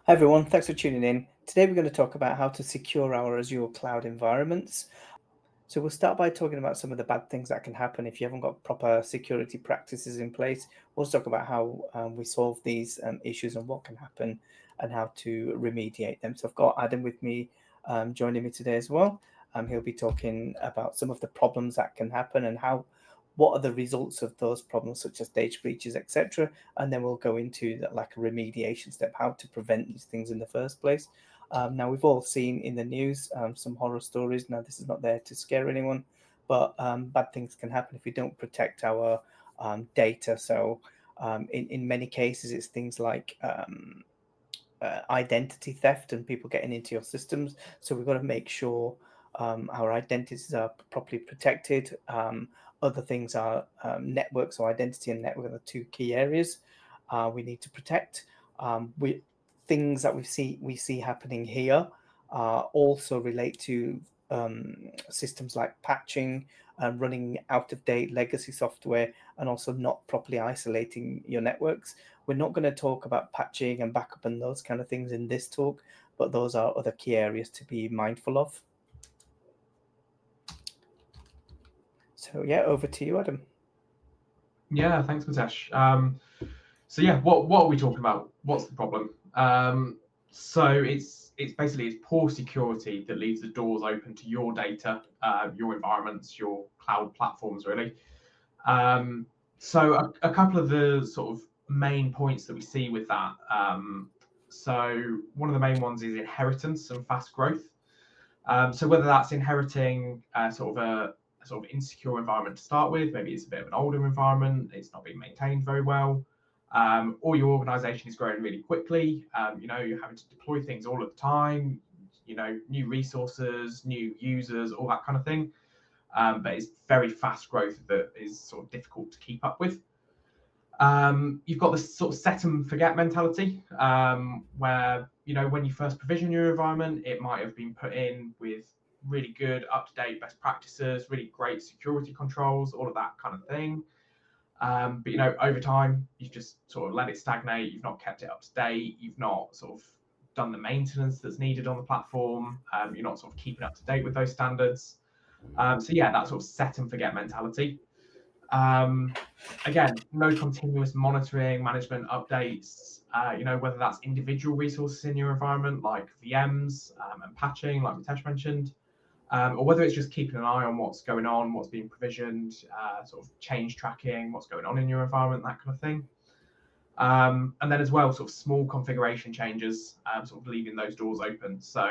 Hi everyone, thanks for tuning in. Today we're going to talk about how to secure our Azure cloud environments. So we'll start by talking about some of the bad things that can happen if you haven't got proper security practices in place. We'll talk about how we solve these issues and what can happen and how to remediate them. So I've got Adam with me joining me today as well. He'll be talking about some of the problems that can happen and what are the results of those problems, such as data breaches, etc. And then we'll go into that, like a remediation step, how to prevent these things in the first place. Now, we've all seen in the news some horror stories. Now, this is not there to scare anyone, but bad things can happen if we don't protect our data. So in many cases, it's things like identity theft and people getting into your systems. So we've got to make sure our identities are properly protected. Other things are network, so identity and network are the two key areas we need to protect. Things that we see happening here also relate to systems like patching and running out of date legacy software, and also not properly isolating your networks. We're not going to talk about patching and backup and those kind of things in this talk, but those are other key areas to be mindful of. So yeah, over to you, Adam. Yeah, thanks, Mitesh. So yeah, what are we talking about? What's the problem? So it's basically it's poor security that leaves the doors open to your data, your environments, your cloud platforms, really. So a couple of the sort of main points that we see with that. So one of the main ones is inheritance and fast growth. So whether that's inheriting sort of a sort of insecure environment to start with, maybe it's a bit of an older environment, it's not being maintained very well, or your organization is growing really quickly. You're having to deploy things all of the time, new resources, new users, all that kind of thing. But it's very fast growth that is sort of difficult to keep up with. You've got this sort of set and forget mentality, where when you first provision your environment, it might have been put in with really good up-to-date best practices, really great security controls, all of that kind of thing. But over time, you've just sort of let it stagnate. You've not kept it up to date. You've not sort of done the maintenance that's needed on the platform. You're not sort of keeping up to date with those standards. So yeah, that sort of set and forget mentality. Again, no continuous monitoring, management updates, whether that's individual resources in your environment like VMs and patching, like Mitesh mentioned, or whether it's just keeping an eye on what's going on, what's being provisioned, sort of change tracking, what's going on in your environment, that kind of thing. And then as well, sort of small configuration changes, sort of leaving those doors open. So,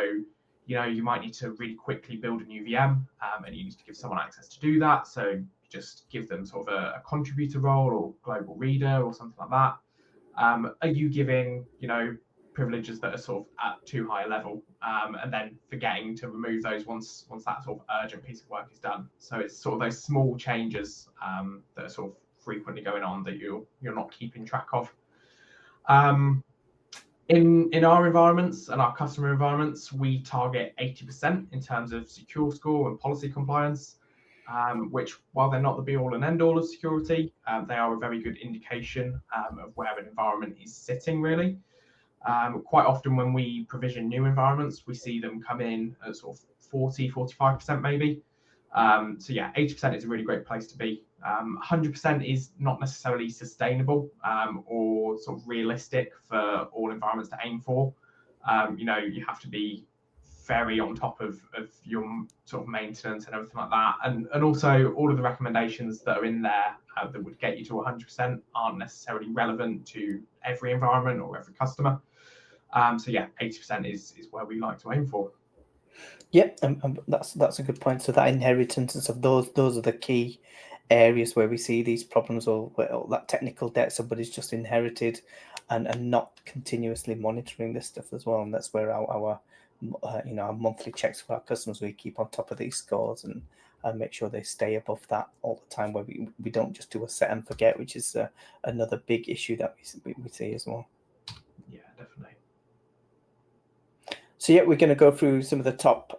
you might need to really quickly build a new VM, and you need to give someone access to do that. So just give them sort of a contributor role or global reader or something like that. Are you giving, privileges that are sort of at too high a level, and then forgetting to remove those once that sort of urgent piece of work is done? So it's sort of those small changes that are sort of frequently going on that you're not keeping track of. In our environments and our customer environments, we target 80% in terms of secure score and policy compliance, which, while they're not the be-all and end-all of security, they are a very good indication of where an environment is sitting, really. Quite often when we provision new environments, we see them come in at sort of 40, 45% maybe. So yeah, 80% is a really great place to be. 100% is not necessarily sustainable or sort of realistic for all environments to aim for. You have to be very on top of your sort of maintenance and everything like that. And also all of the recommendations that are in there that would get you to 100% aren't necessarily relevant to every environment or every customer. So yeah, 80% is where we like to aim for. Yep, that's a good point. So that inheritance of those are the key areas where we see these problems, or that technical debt somebody's just inherited, and not continuously monitoring this stuff as well. And that's where our our monthly checks for our customers, we keep on top of these scores and make sure they stay above that all the time, where we don't just do a set and forget, which is another big issue that we see as well. Yeah, definitely. So yeah, we're going to go through some of the top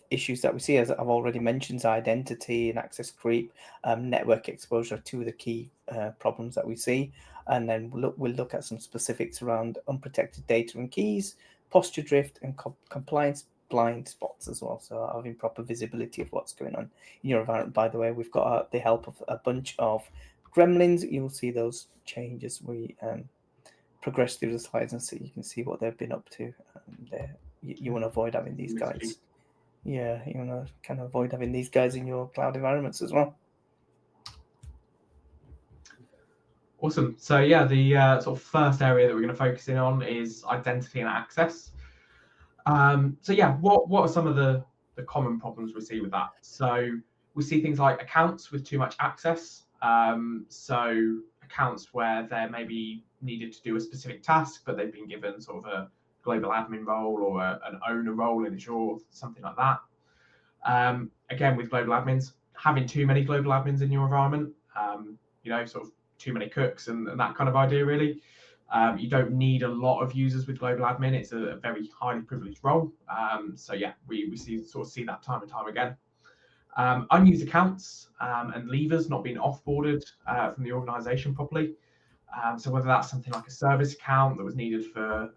issues that we see. As I've already mentioned, identity and access creep, network exposure, two of the key problems that we see. And then we'll look at some specifics around unprotected data and keys, posture drift, and compliance blind spots as well. So having proper visibility of what's going on in your environment. By the way, we've got the help of a bunch of gremlins. You'll see those changes we progress through the slides, and so you can see what they've been up to. You want to avoid having these guys. Yeah, you want to kind of avoid having these guys in your cloud environments as well. Awesome. So yeah, the sort of first area that we're going to focus in on is identity and access. So yeah, what are some of the common problems we see with that? So we see things like accounts with too much access. So accounts where they're maybe needed to do a specific task, but they've been given sort of a global admin role or an owner role in Azure, something like that. Again, with global admins, having too many global admins in your environment, sort of too many cooks and that kind of idea, really. You don't need a lot of users with global admin. It's a very highly privileged role. So yeah, we see that time and time again. Unused accounts and levers not being offboarded from the organization properly. So whether that's something like a service account that was needed for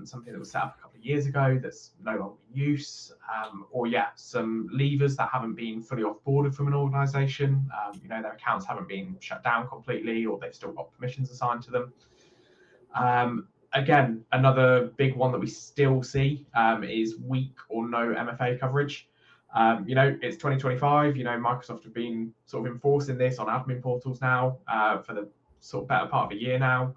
something that was set up a couple of years ago that's no longer in use, or yeah, some levers that haven't been fully offboarded from an organization, their accounts haven't been shut down completely, or they've still got permissions assigned to them. Again, another big one that we still see is weak or no MFA coverage. It's 2025. Microsoft have been sort of enforcing this on admin portals now for the sort of better part of a year now.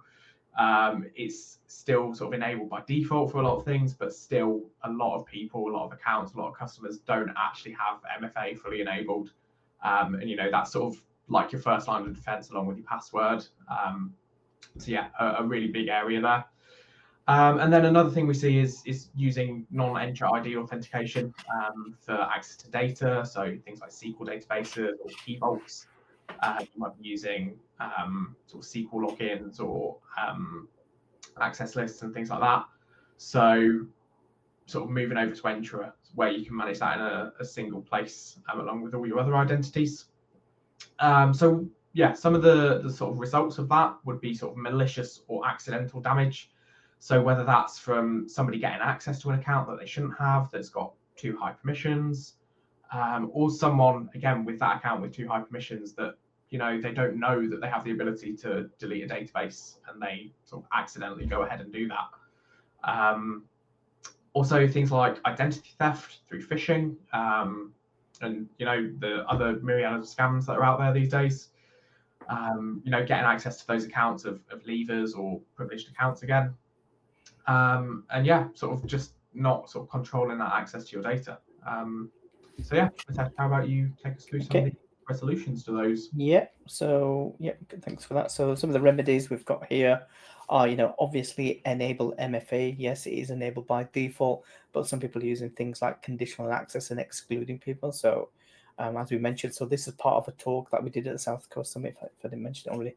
It's still sort of enabled by default for a lot of things, but still a lot of people, a lot of accounts, a lot of customers don't actually have MFA fully enabled. And that's sort of like your first line of defense along with your password. So yeah, a really big area there. And then another thing we see is using non-enter ID authentication for access to data. So things like SQL databases or key vaults. You might be using sort of SQL logins or access lists and things like that. So sort of moving over to Entra, where you can manage that in a single place along with all your other identities. So yeah, some of the sort of results of that would be sort of malicious or accidental damage. So whether that's from somebody getting access to an account that they shouldn't have, that's got too high permissions, or someone, again, with that account with too high permissions that, they don't know that they have the ability to delete a database and they sort of accidentally go ahead and do that. Also, things like identity theft through phishing, and the other myriad of scams that are out there these days. Getting access to those accounts of levers or privileged accounts again. And yeah, sort of just not sort of controlling that access to your data. So yeah, Mitesh, how about you take us through some of the resolutions to those? Yeah, so yeah, thanks for that. So some of the remedies we've got here are, obviously enable MFA. Yes, it is enabled by default, but some people are using things like conditional access and excluding people. So as we mentioned, so this is part of a talk that we did at the South Coast Summit, if I didn't mention it already.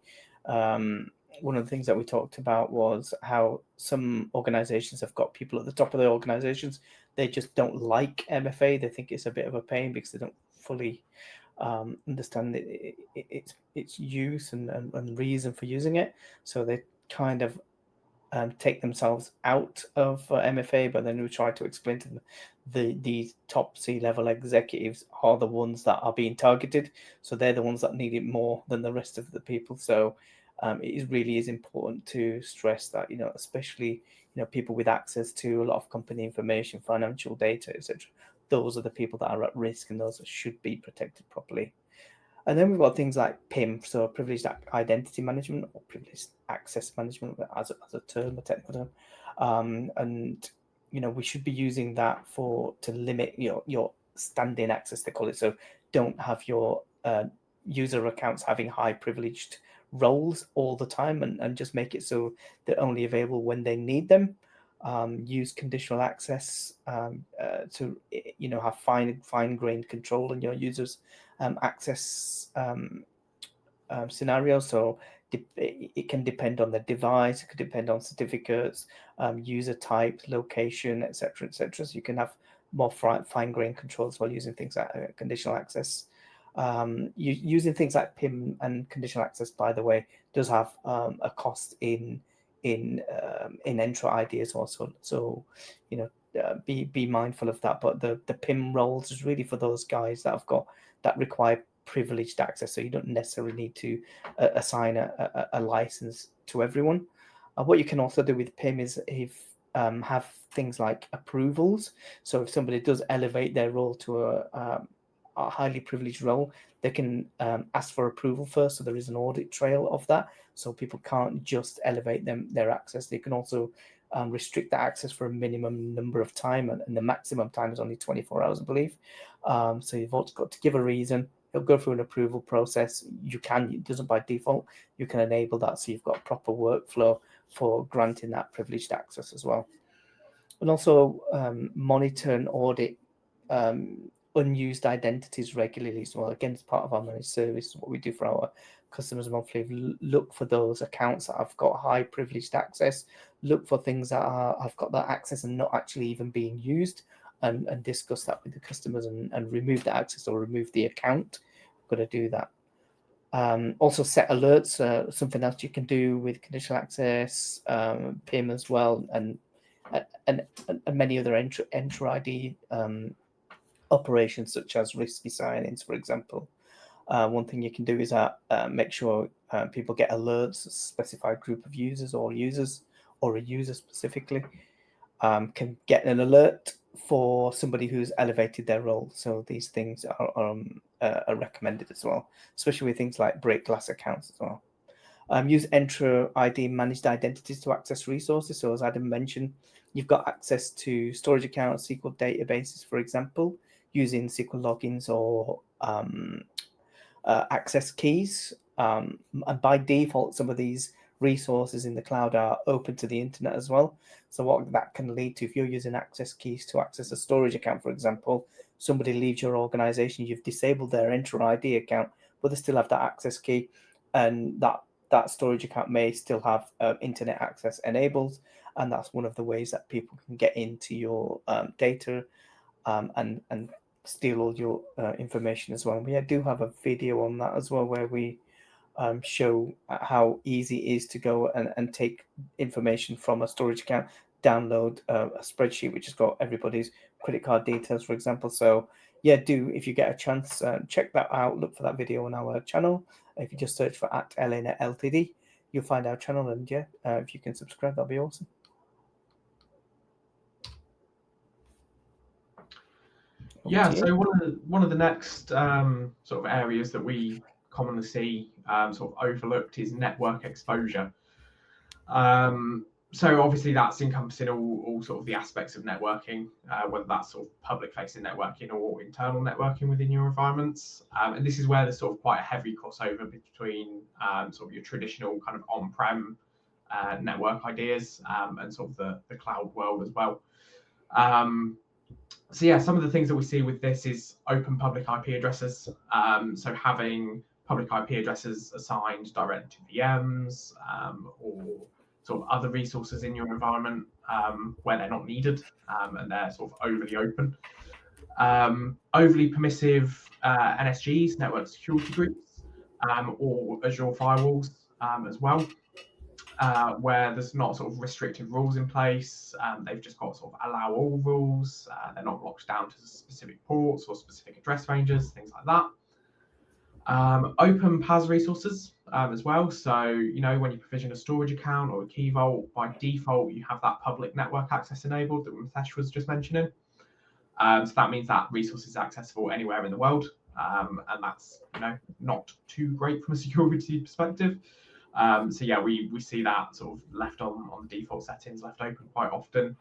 One of the things that we talked about was how some organizations have got people at the top of their organizations. They just don't like MFA. They think it's a bit of a pain because they don't fully understand its use and reason for using it. So they kind of take themselves out of MFA, but then we try to explain to them the top C-level executives are the ones that are being targeted. So they're the ones that need it more than the rest of the people. So it really is important to stress that, especially, people with access to a lot of company information, financial data, etc. Those are the people that are at risk and those that should be protected properly. And then we've got things like PIM, so privileged identity management or privileged access management as a term, a technical term. And we should be using that to limit your standing access, they call it. So don't have your user accounts having high privileged roles all the time, and just make it so they're only available when they need them. Use conditional access to have fine-grained control on your users' access scenario. So it can depend on the device, it could depend on certificates, user type, location, etc., etc. So you can have more fine-grained controls while using things like conditional access. Using things like PIM and conditional access, by the way, does have a cost in Entra ID as well. So be mindful of that. But the PIM roles is really for those guys that require privileged access. So you don't necessarily need to assign a license to everyone. What you can also do with PIM is have things like approvals. So if somebody does elevate their role to a highly privileged role, they can ask for approval first, so there is an audit trail of that. So people can't just elevate their access. They can also restrict the access for a minimum number of time, and the maximum time is only 24 hours, I believe. So you've also got to give a reason. It'll go through an approval process. It doesn't by default. You can enable that, so you've got a proper workflow for granting that privileged access as well. And also monitor and audit unused identities regularly as well. Again, it's part of our managed service. What we do for our customers monthly, look for those accounts that have got high privileged access, look for things that have got that access and not actually even being used, and discuss that with the customers and remove the access or remove the account. We've got to do that. Also set alerts, something else you can do with conditional access, PIM as well, and many other Entra ID operations such as risky sign-ins, for example. One thing you can do is make sure people get alerts, a specified group of users or a user specifically can get an alert for somebody who's elevated their role. So these things are recommended as well, especially with things like break glass accounts as well. Use Entra ID managed identities to access resources. So as Adam mentioned, you've got access to storage accounts, SQL databases, for example, using SQL logins or access keys. And by default, some of these resources in the cloud are open to the internet as well. So what that can lead to, if you're using access keys to access a storage account, for example, somebody leaves your organization, you've disabled their Entra ID account, but they still have that access key, and that storage account may still have internet access enabled, and that's one of the ways that people can get into your data and steal all your information as well. We do have a video on that as well, where we show how easy it is to go and take information from a storage account, download a spreadsheet which has got everybody's credit card details, for example. So yeah, if you get a chance, check that out. Look for that video on our channel. If you just search for @LANET Ltd, you'll find our channel, and yeah, if you can subscribe, that'll be awesome. Yeah, so one of the next sort of areas that we commonly see sort of overlooked is network exposure. So obviously that's encompassing all sort of the aspects of networking, whether that's sort of public-facing networking or internal networking within your environments. And this is where there's sort of quite a heavy crossover between sort of your traditional kind of on-prem network ideas and sort of the cloud world as well. So yeah, some of the things that we see with this is open public IP addresses. So having public IP addresses assigned directly to VMs or sort of other resources in your environment where they're not needed and they're sort of overly open. Overly permissive NSGs, network security groups, or Azure firewalls as well. Where there's not sort of restrictive rules in place. They've just got sort of allow all rules. They're not locked down to specific ports or specific address ranges, things like that. Open PaaS resources as well. So, when you provision a storage account or a key vault, by default, you have that public network access enabled that Mitesh was just mentioning. So that means that resource is accessible anywhere in the world. And that's, not too great from a security perspective. So yeah, we see that sort of left on the default settings, left open quite often.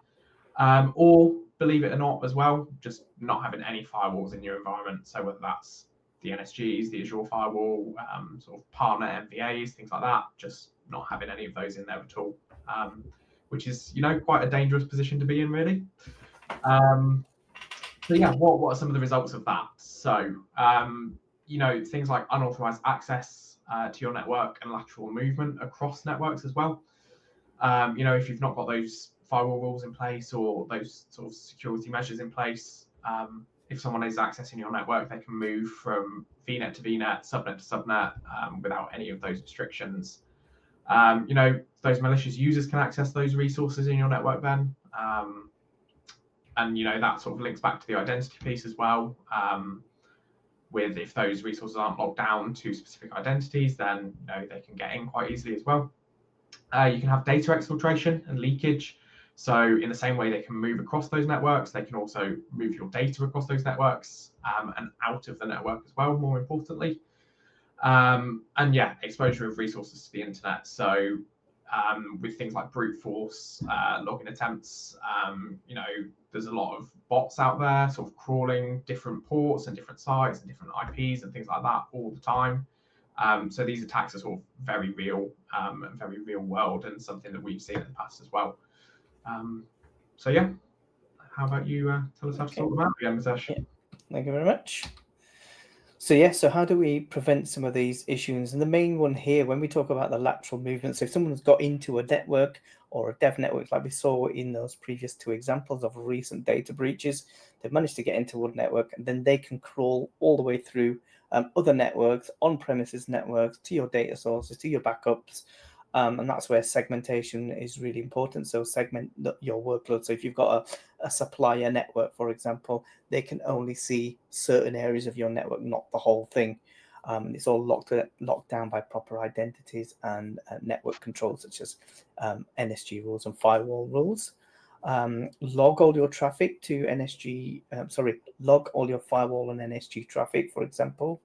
Or believe it or not as well, just not having any firewalls in your environment. So whether that's the NSGs, the Azure firewall, sort of partner MVAs, things like that, just not having any of those in there at all, which is, quite a dangerous position to be in, really. So yeah, what are some of the results of that? So, things like unauthorized access to your network and lateral movement across networks as well. If you've not got those firewall rules in place or those sort of security measures in place, if someone is accessing your network, they can move from VNet to VNet, subnet to subnet without any of those restrictions. Those malicious users can access those resources in your network then. And that sort of links back to the identity piece as well. With if those resources aren't locked down to specific identities, then they can get in quite easily as well. You can have data exfiltration and leakage. So in the same way they can move across those networks, they can also move your data across those networks and out of the network as well, more importantly. And yeah, exposure of resources to the internet. So with things like brute force login attempts, there's a lot of bots out there sort of crawling different ports and different sites and different IPs and things like that all the time. So these attacks are sort of very real and very real world, and something that we've seen in the past as well. So yeah, how about you tell us how to sort them out again, Mitesh? Yeah, thank you very much. So how do we prevent some of these issues? And the main one here, when we talk about the lateral movement, so if someone's got into a network or a dev network, like we saw in those previous two examples of recent data breaches, they've managed to get into one network, and then they can crawl all the way through other networks, on-premises networks, to your data sources, to your backups. And that's where segmentation is really important. So segment your workload. So if you've got a supplier network, for example, they can only see certain areas of your network, not the whole thing. It's all locked down by proper identities and network controls, such as NSG rules and firewall rules. Log all your traffic to NSG. Log all your firewall and NSG traffic, for example.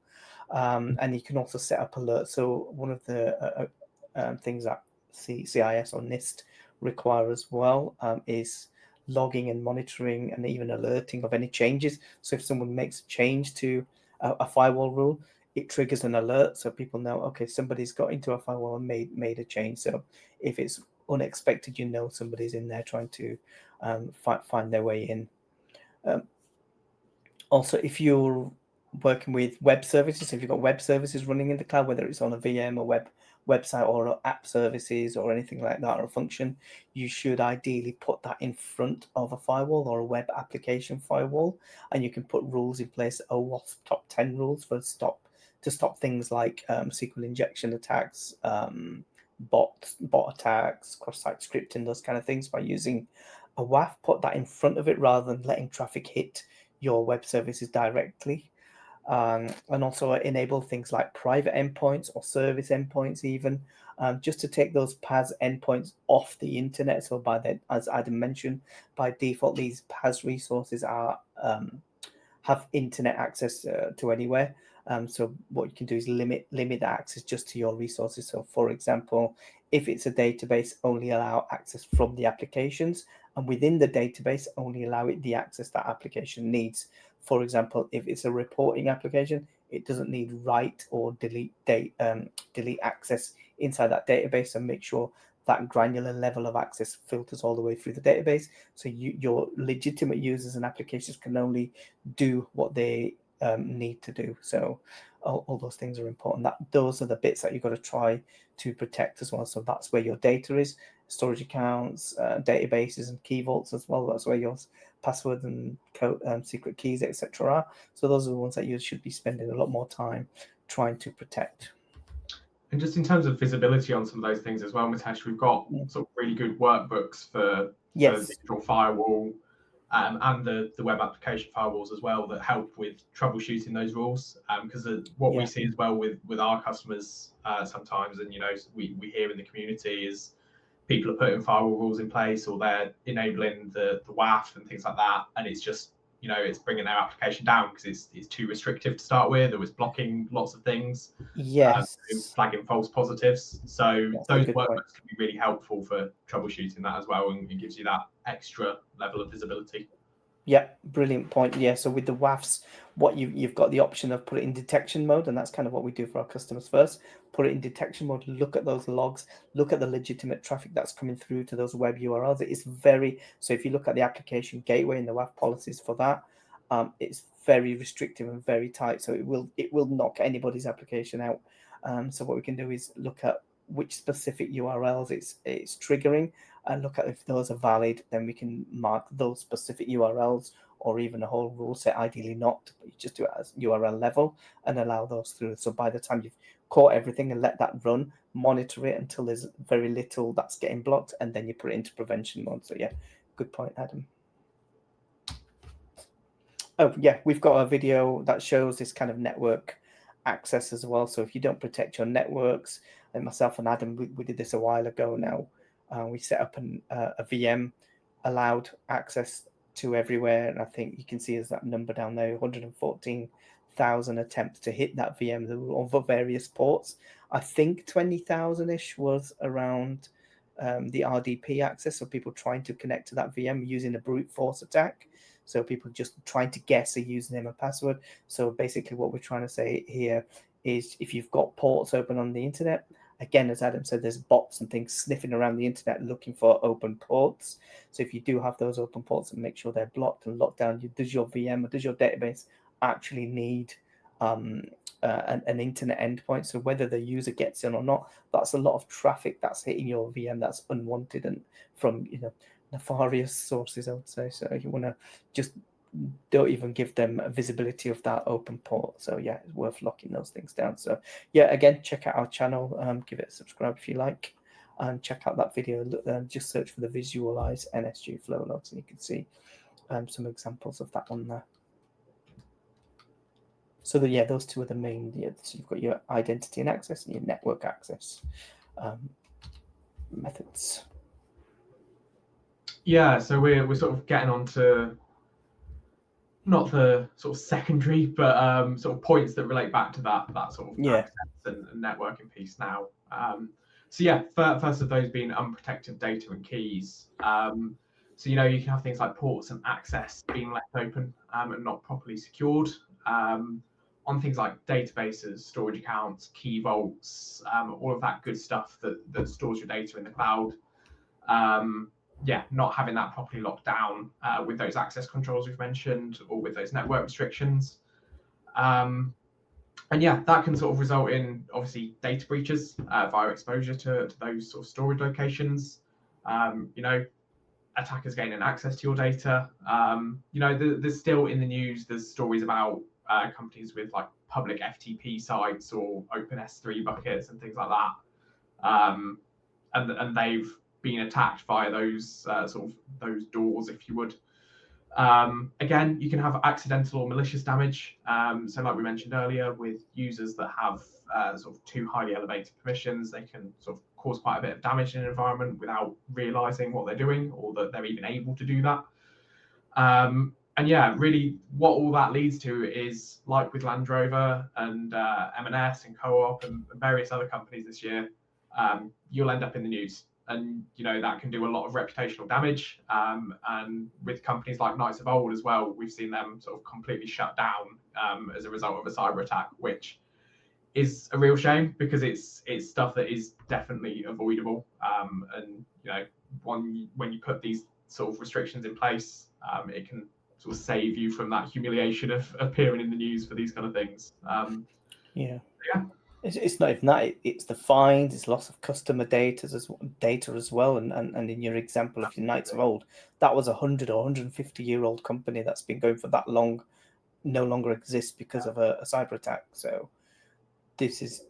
And you can also set up alerts. So one of the things that CIS or NIST require as well is logging and monitoring and even alerting of any changes. So if someone makes a change to a firewall rule, it triggers an alert so people know, okay, somebody's got into a firewall and made a change. So if it's unexpected, somebody's in there trying to find their way in. Also, if you're working with web services, if you've got web services running in the cloud, whether it's on a VM or website or app services or anything like that, or a function, you should ideally put that in front of a firewall or a web application firewall, and you can put rules in place, OWASP top 10 rules to stop things like SQL injection attacks, bot attacks, cross-site scripting, those kind of things, by using a WAF. Put that in front of it rather than letting traffic hit your web services directly. And also enable things like private endpoints or service endpoints, even just to take those PaaS endpoints off the internet. So as Adam mentioned, by default, these PaaS resources have internet access to anywhere. So what you can do is limit the access just to your resources. So for example, if it's a database, only allow access from the applications, and within the database, only allow it the access that application needs. For example, if it's a reporting application, it doesn't need write or delete access inside that database, and make sure that granular level of access filters all the way through the database. So your legitimate users and applications can only do what they need to do. So all those things are important. Those are the bits that you've got to try to protect as well. So that's where your data is, storage accounts, databases, and key vaults as well. That's where your passwords and secret keys, etc. are. So those are the ones that you should be spending a lot more time trying to protect. And just in terms of visibility on some of those things as well, Mitesh, we've got sort of really good workbooks for digital firewall and the web application firewalls as well, that help with troubleshooting those rules. Because what we see as well with our customers sometimes, and we hear in the community, is people are putting firewall rules in place, or they're enabling the WAF and things like that, and it's just it's bringing their application down because it's too restrictive to start with, or it's blocking lots of things. Yes. Flagging false positives. So those workbooks can be really helpful for troubleshooting that as well, and it gives you that extra level of visibility. Yeah, brilliant point. Yeah, so with the WAFs, what you've got the option of put it in detection mode, and that's kind of what we do for our customers first. Put it in detection mode, look at those logs, look at the legitimate traffic that's coming through to those web URLs. So if you look at the application gateway and the WAF policies for that, it's very restrictive and very tight. So it will knock anybody's application out. So what we can do is look at which specific URLs it's triggering, and look at if those are valid. Then we can mark those specific URLs or even a whole rule set, ideally not, but you just do it as URL level and allow those through. So by the time you've caught everything and let that run, monitor it until there's very little that's getting blocked, and then you put it into prevention mode. So yeah, good point, Adam. Oh yeah, we've got a video that shows this kind of network access as well. So if you don't protect your networks, and myself and Adam, we did this a while ago now. We set up a VM, allowed access to everywhere, and I think you can see there's that number down there, 114,000 attempts to hit that VM over various ports. I think 20,000-ish was around the RDP access, so people trying to connect to that VM using a brute force attack. So people just trying to guess a username and password. So basically what we're trying to say here is if you've got ports open on the internet, again, as Adam said, there's bots and things sniffing around the internet looking for open ports. So if you do have those open ports, and make sure they're blocked and locked down, does your VM or does your database actually need an internet endpoint? So whether the user gets in or not, that's a lot of traffic that's hitting your VM that's unwanted and from nefarious sources, I would say. So you want to just don't even give them a visibility of that open port. So yeah, it's worth locking those things down. So yeah, again, check out our channel, give it a subscribe if you like, and check out that video. Just search for the visualize NSG flow logs, and you can see some examples of that on there. So yeah, those two are the main. Yeah, so you've got your identity and access and your network access methods. Yeah, so we're sort of getting on to not the sort of secondary, but sort of points that relate back to that sort of access and networking piece now. So yeah, first of those being unprotected data and keys. So you can have things like ports and access being left open and not properly secured. On things like databases, storage accounts, key vaults, all of that good stuff that stores your data in the cloud. Not having that properly locked down with those access controls we've mentioned, or with those network restrictions. And yeah, that can sort of result in obviously data breaches via exposure to those sort of storage locations. Attackers gaining access to your data. There's still in the news, there's stories about companies with like public FTP sites or open S3 buckets and things like that. And they've been attacked via those those doors, if you would. Again, you can have accidental or malicious damage. So like we mentioned earlier, with users that have sort of too highly elevated permissions, they can sort of cause quite a bit of damage in an environment without realizing what they're doing or that they're even able to do that. And yeah, really what all that leads to is, like with Land Rover and M&S and Co-op and various other companies this year, you'll end up in the news. And that can do a lot of reputational damage. And with companies like Knights of Old as well, we've seen them sort of completely shut down as a result of a cyber attack, which is a real shame because it's stuff that is definitely avoidable. And when you put these sort of restrictions in place, it can sort of save you from that humiliation of appearing in the news for these kind of things. Yeah. It's not even that, it's the fines, it's loss of customer data as well. And in your example of your Knights of Old, that was 100 or 150-year-old company that's been going for that long, no longer exists because of a cyber attack. So this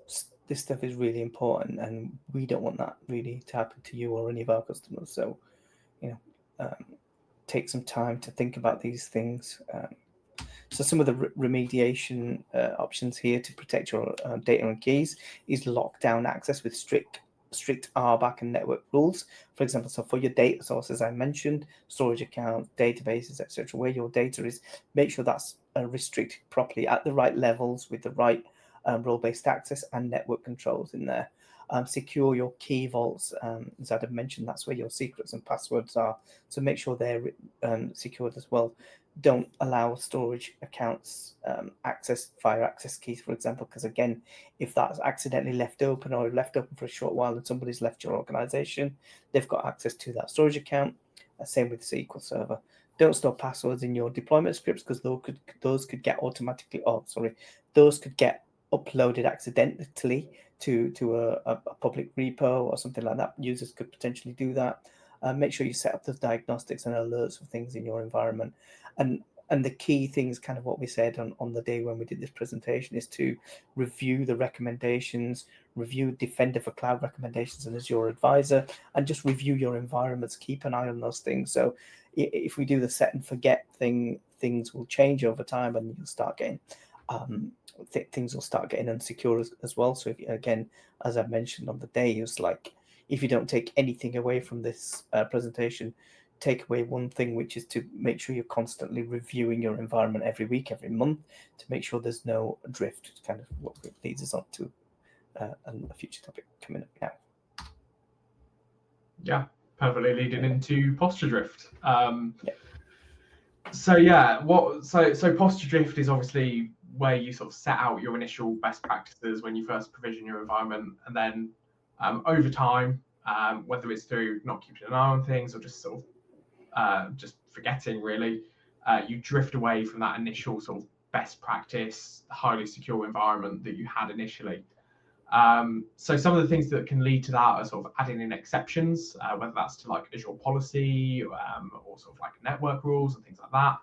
stuff is really important, and we don't want that really to happen to you or any of our customers. So, take some time to think about these things. So some of the remediation options here to protect your data and keys is lockdown access with strict RBAC and network rules. For example, so for your data sources, I mentioned storage accounts, databases, etc., where your data is, make sure that's restricted properly at the right levels with the right role-based access and network controls in there. Secure your key vaults, as Adam mentioned, that's where your secrets and passwords are. So make sure they're secured as well. Don't allow storage accounts access via access keys, for example, because again, if that's accidentally left open or left open for a short while and somebody's left your organization, they've got access to that storage account. Same with SQL Server. Don't store passwords in your deployment scripts because those could get those could get uploaded accidentally to a public repo or something like that. Users could potentially do that. Make sure you set up those diagnostics and alerts for things in your environment. And And the key things, kind of what we said on the day when we did this presentation, is to review the recommendations, review Defender for Cloud recommendations and Azure Advisor, and just review your environments. Keep an eye on those things. So if we do the set and forget thing, things will change over time, and you'll start getting things will start getting unsecure as well. So again, as I mentioned on the day, it's like, if you don't take anything away from this presentation, take away one thing, which is to make sure you're constantly reviewing your environment every week, every month, to make sure there's no drift. Kind of what leads us on to a future topic coming up now. Yeah, perfectly leading into posture drift. Yeah. So posture drift is obviously where you sort of set out your initial best practices when you first provision your environment, and then over time, whether it's through not keeping an eye on things or just sort of just forgetting, really, you drift away from that initial sort of best practice, highly secure environment that you had initially. So some of the things that can lead to that are sort of adding in exceptions, whether that's to like Azure policy or sort of like network rules and things like that.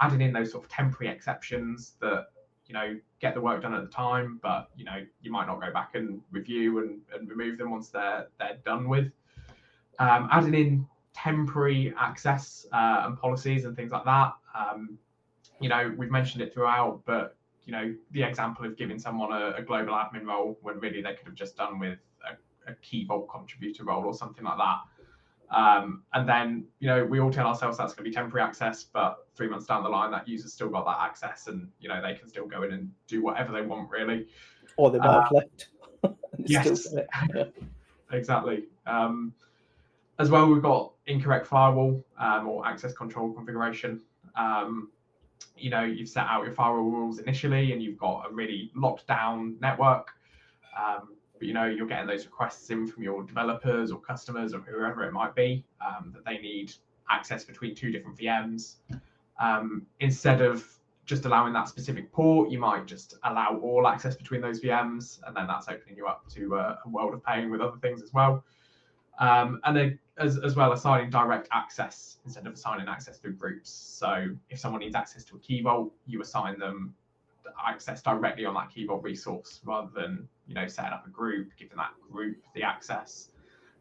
Adding in those sort of temporary exceptions that, you know, get the work done at the time, but, you know, you might not go back and review and remove them once they're done with. Adding in temporary access and policies and things like that. You know, we've mentioned it throughout, but, you know, the example of giving someone a global admin role when really they could have just done with a key vault contributor role or something like that. And then, you know, we all tell ourselves that's going to be temporary access, but 3 months down the line, that user's still got that access, and, you know, they can still go in and do whatever they want, really. Or they might have left. Yes, exactly. As well, we've got incorrect firewall or access control configuration. You know, you've set out your firewall rules initially, and you've got a really locked down network. But, you know, you're getting those requests in from your developers or customers or whoever it might be, that they need access between 2 different VMs. Instead of just allowing that specific port, you might just allow all access between those VMs, and then that's opening you up to a world of pain with other things as well. And then as well, assigning direct access instead of assigning access through groups. So if someone needs access to a key vault, you assign them access directly on that key vault resource, rather than, you know, setting up a group, giving that group the access.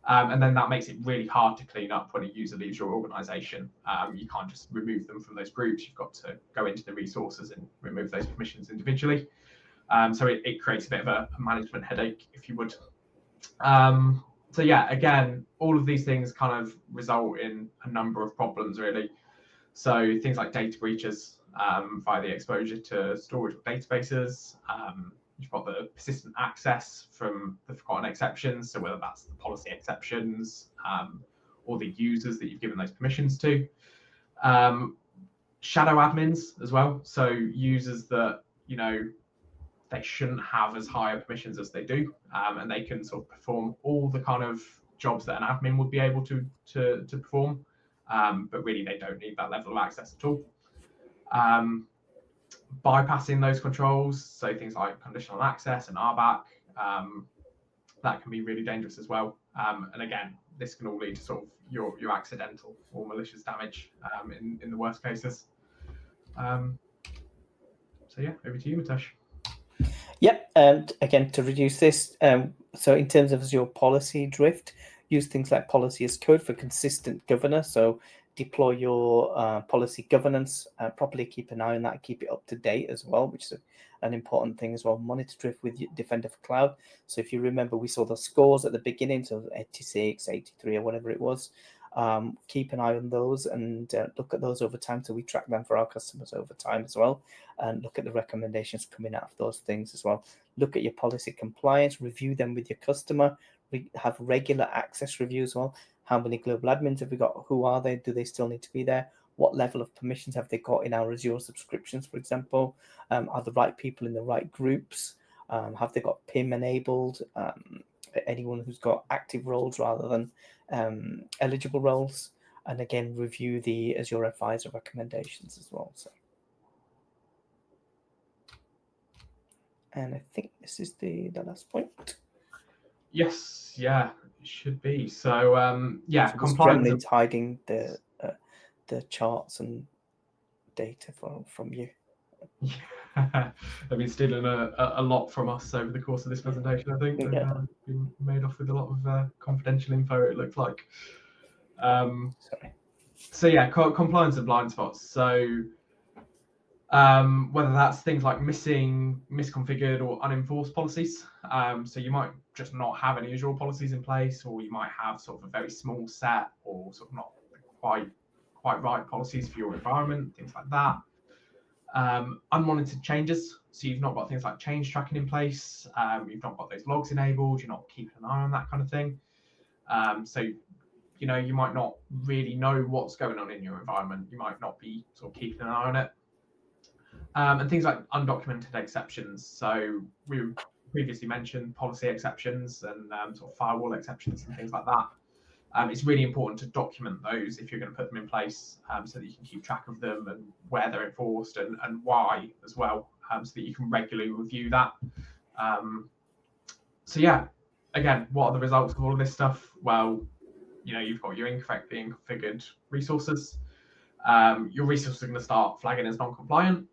And then that makes it really hard to clean up when a user leaves your organization. You can't just remove them from those groups. You've got to go into the resources and remove those permissions individually. So it creates a bit of a management headache, if you would. So yeah, again, all of these things kind of result in a number of problems, really. So things like data breaches via the exposure to storage or databases. You've got the persistent access from the forgotten exceptions. So whether that's the policy exceptions or the users that you've given those permissions to. Shadow admins as well. So users that, you know, they shouldn't have as high permissions as they do, and they can sort of perform all the kind of jobs that an admin would be able to perform, but really they don't need that level of access at all. Bypassing those controls, so things like conditional access and RBAC, that can be really dangerous as well. And again, this can all lead to sort of your accidental or malicious damage in the worst cases. So yeah, over to you, Mitesh. Yep, and again, to reduce this, so in terms of your policy drift, use things like policy as code for consistent governance. So deploy your policy governance, properly keep an eye on that, keep it up to date as well, which is an important thing as well. Monitor drift with Defender for Cloud. So if you remember, we saw the scores at the beginning, so 86, 83, or whatever it was. Keep an eye on those and look at those over time. So we track them for our customers over time as well, and look at the recommendations coming out of those things as well. Look at your policy compliance, review them with your customer, have regular access reviews as well. How many global admins have we got? Who are they? Do they still need to be there? What level of permissions have they got in our Azure subscriptions, for example? Are the right people in the right groups? Have they got PIM enabled? Anyone who's got active roles rather than eligible roles, and again, review the Azure Advisor recommendations as well. So, and I think this is the last point. Yes, yeah, it should be. So yeah, so compliance. Gremlins hiding the charts and data from you. Yeah, they've been stealing a lot from us over the course of this presentation. I think they've been made off with a lot of confidential info, it looks like. Sorry. So yeah, compliance and blind spots. So whether that's things like missing, misconfigured, or unenforced policies. So you might just not have any Azure policies in place, or you might have sort of a very small set, or sort of not quite right policies for your environment, things like that. Unmonitored changes. So you've not got things like change tracking in place. You've not got those logs enabled. You're not keeping an eye on that kind of thing. So you might not really know what's going on in your environment. You might not be sort of keeping an eye on it. And things like undocumented exceptions. So we previously mentioned policy exceptions and sort of firewall exceptions and things like that. It's really important to document those if you're going to put them in place, so that you can keep track of them and where they're enforced and why as well, so that you can regularly review that. So yeah, again, what are the results of all of this stuff? Well, you've got your incorrectly configured resources. Your resources are going to start flagging as non-compliant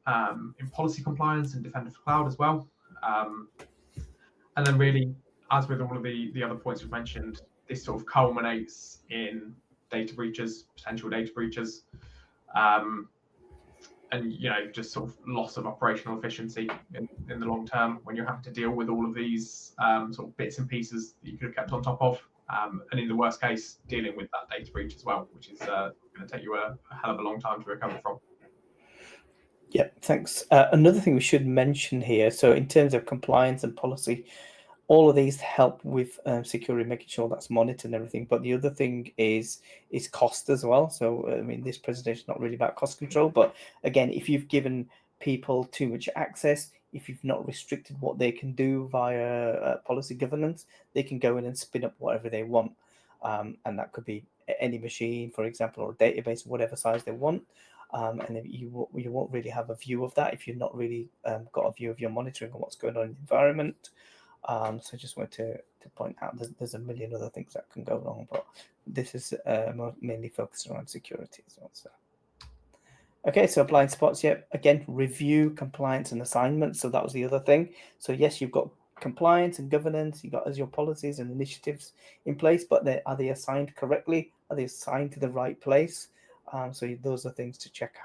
in policy compliance and Defender for Cloud as well. And then really, as with all of the other points we've mentioned, this sort of culminates in data breaches, potential data breaches, and just sort of loss of operational efficiency in the long term when you're having to deal with all of these sort of bits and pieces that you could have kept on top of, and in the worst case, dealing with that data breach as well, which is going to take you a hell of a long time to recover from. Yeah, thanks. Another thing we should mention here, so in terms of compliance and policy, all of these help with security, making sure that's monitored and everything. But the other thing is cost as well. So, I mean, this presentation is not really about cost control. But again, if you've given people too much access, if you've not restricted what they can do via policy governance, they can go in and spin up whatever they want. And that could be any machine, for example, or a database, whatever size they want. And you won't really have a view of that if you've not really got a view of your monitoring and what's going on in the environment. So I just wanted to point out there's a million other things that can go wrong, but this is mainly focused around security as well. So, okay, so blind spots. Yeah, again, review, compliance, and assignments. So that was the other thing. So yes, you've got compliance and governance. You've got Azure policies and initiatives in place, but are they assigned correctly? Are they assigned to the right place? So those are things to check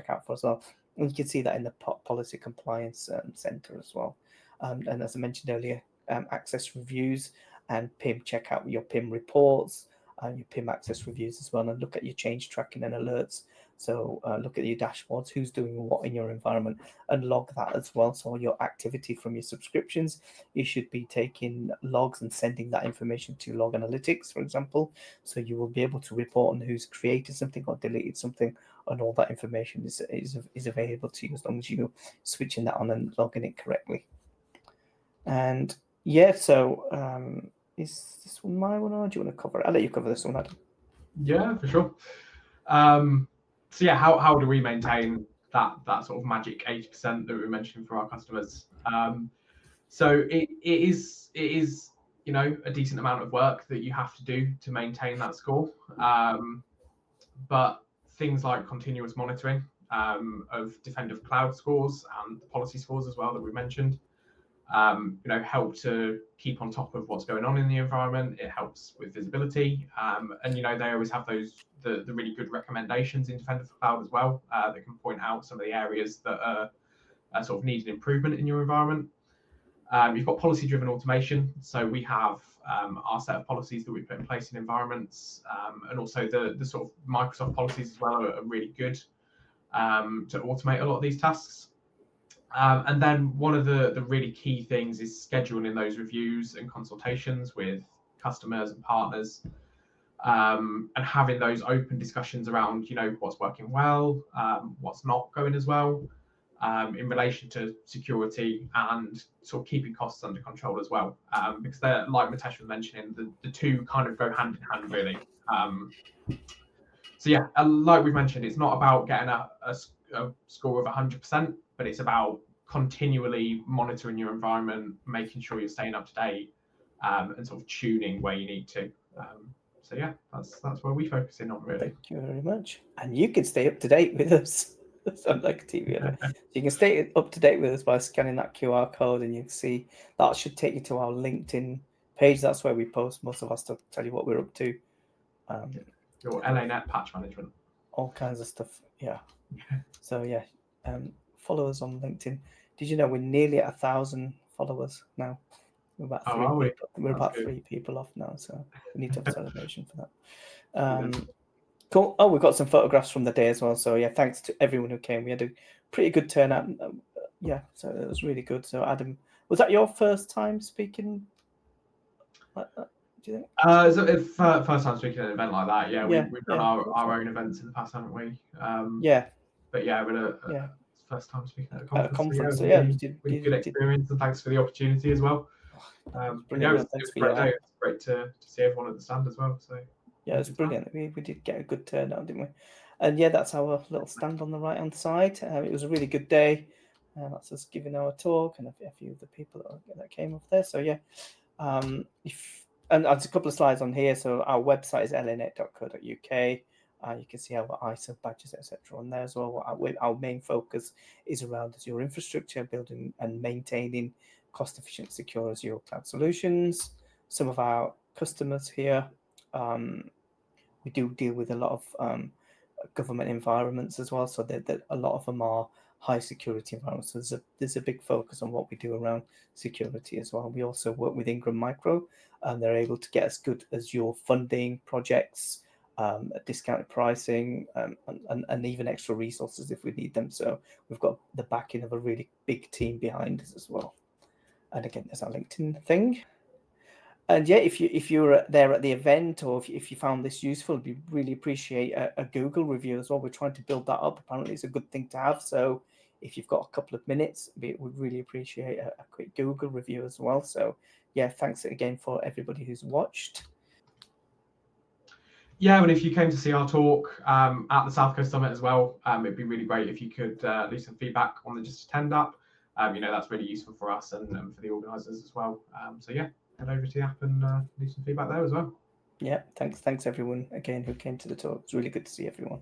out for as well. And you can see that in the policy compliance center as well. And as I mentioned earlier, access reviews and PIM, check out your PIM reports, your PIM access reviews as well, and look at your change tracking and alerts. So look at your dashboards, who's doing what in your environment, and log that as well. So your activity from your subscriptions, you should be taking logs and sending that information to Log Analytics, for example. So you will be able to report on who's created something or deleted something, and all that information is available to you as long as you're switching that on and logging it correctly. And yeah, so is this one my one, or do you want to cover it? I'll let you cover this one, Adam. Yeah, for sure. So yeah, how do we maintain that sort of magic 80% that we were mentioning for our customers? So it is a decent amount of work that you have to do to maintain that score. But things like continuous monitoring of Defender for Cloud scores and the policy scores as well that we mentioned, help to keep on top of what's going on in the environment. It helps with visibility, and they always have the really good recommendations in Defender for Cloud as well that can point out some of the areas that are sort of needed improvement in your environment. You've got policy-driven automation, so we have our set of policies that we put in place in environments, and also the sort of Microsoft policies as well are really good to automate a lot of these tasks. And then one of the really key things is scheduling those reviews and consultations with customers and partners, and having those open discussions around, what's working well, what's not going as well, in relation to security, and sort of keeping costs under control as well. Because they're, like Mitesh was mentioning, the two kind of go hand in hand, really. So yeah, like we've mentioned, it's not about getting a score of 100%, but it's about continually monitoring your environment, making sure you're staying up to date, and sort of tuning where you need to. So yeah, that's where we focus in on, really. Thank you very much. And you can stay up to date with us. Sound like a TV advert. So you can stay up to date with us by scanning that QR code, and you can see that should take you to our LinkedIn page. That's where we post most of our stuff, tell you what we're up to. Your LANET patch management. All kinds of stuff. Yeah. So yeah, follow us on LinkedIn. Did you know we're nearly at 1,000 followers now? We're about Oh, three are we? people. We're That's about good. 3 people off now, so we need to have a celebration for that. Cool. Oh, we've got some photographs from the day as well. So yeah, thanks to everyone who came. We had a pretty good turnout. Yeah, so it was really good. So Adam, was that your first time speaking like that? Do you think? So if first time speaking at an event like that, yeah, we've done our own events in the past, haven't we? Yeah, But yeah, but yeah. first time speaking at a At a conference. conference. So So yeah, yeah, we good experience, and thanks for the opportunity as well. It's But yeah, brilliant. it No, was thanks a for great your day. help. It was great to see everyone at the stand as well. So Yeah, it's brilliant. We did get a good turnout, didn't we? And yeah, that's our little stand on the right hand side. It was a really good day. That's us giving our talk, and a few of the people that came up there. So yeah, and there's a couple of slides on here. So our website is lanet.co.uk. You can see our ISO badges, etc. on there as well. Our main focus is around Azure infrastructure, building and maintaining cost-efficient, secure Azure cloud solutions. Some of our customers here, we do deal with a lot of government environments as well. So that a lot of them are high security environments. So there's a big focus on what we do around security as well. We also work with Ingram Micro, and they're able to get as good as your funding projects, discounted pricing, and even extra resources if we need them. So we've got the backing of a really big team behind us as well. And again, there's our LinkedIn thing. And yeah, if you're there at the event, or if you found this useful, we really appreciate a Google review as well. We're trying to build that up. Apparently, it's a good thing to have. So if you've got a couple of minutes, we would really appreciate a quick Google review as well. So yeah, thanks again for everybody who's watched. Yeah, and if you came to see our talk at the South Coast Summit as well, it'd be really great if you could leave some feedback on the Just Attend app. That's really useful for us and for the organisers as well. So yeah, head over to the app and leave some feedback there as well. Yeah, thanks everyone again who came to the talk. It's really good to see everyone.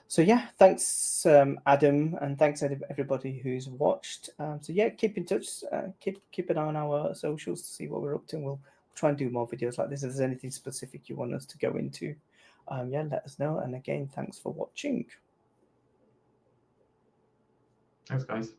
So yeah, thanks Adam, and thanks everybody who's watched. So yeah, keep in touch. Keep an eye on our socials to see what we're up to. And we'll try and do more videos like this. If there's anything specific you want us to go into, yeah, let us know. And again, thanks for watching. Thanks, guys.